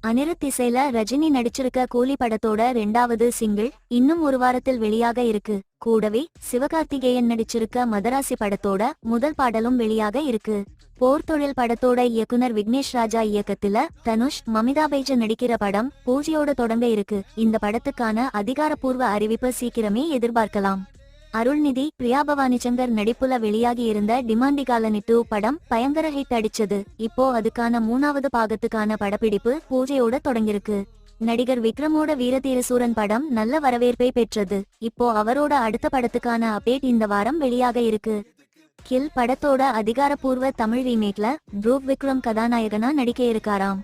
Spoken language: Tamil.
அனிருத் இசைல ரஜினி நடிச்சிருக்க கூலி படத்தோட 2வது சிங்கிள் இன்னும் ஒரு வாரத்தில் வெளியாக இருக்கு. கூடவே சிவகார்த்திகேயன் நடிச்சிருக்க மதராசி படத்தோட முதல் பாடலும் வெளியாக இருக்கு. போர் தொழில் படத்தோட இயக்குனர் விக்னேஷ் ராஜா இயக்கத்துல தனுஷ் மமிதா பைஜன் நடிக்கிற படம் பூஜையோட தொடங்க இருக்கு. இந்த படத்துக்கான அதிகாரப்பூர்வ அறிவிப்பு சீக்கிரமே எதிர்பார்க்கலாம். அருள்நிதி பிரியா பவானி சங்கர் நடிப்புல வெளியாகி இருந்த டிமாண்டி காலனி 2 படம் பயங்கர ஹிட் அடிச்சது. இப்போ அதுக்கான 3வது பாகத்துக்கான படப்பிடிப்பு பூஜையோட தொடங்கிருக்கு. நடிகர் விக்ரமோட வீரதீரசூரன் படம் நல்ல வரவேற்பை பெற்றது. இப்போ அவரோட அடுத்த படத்துக்கான அப்டேட் இந்த வாரம் வெளியாக இருக்கு. கில் படத்தோட அதிகாரப்பூர்வ தமிழ் ரீமேக்ல ப்ரூவ் விக்ரம் கதாநாயகனா நடிக்க இருக்காராம்.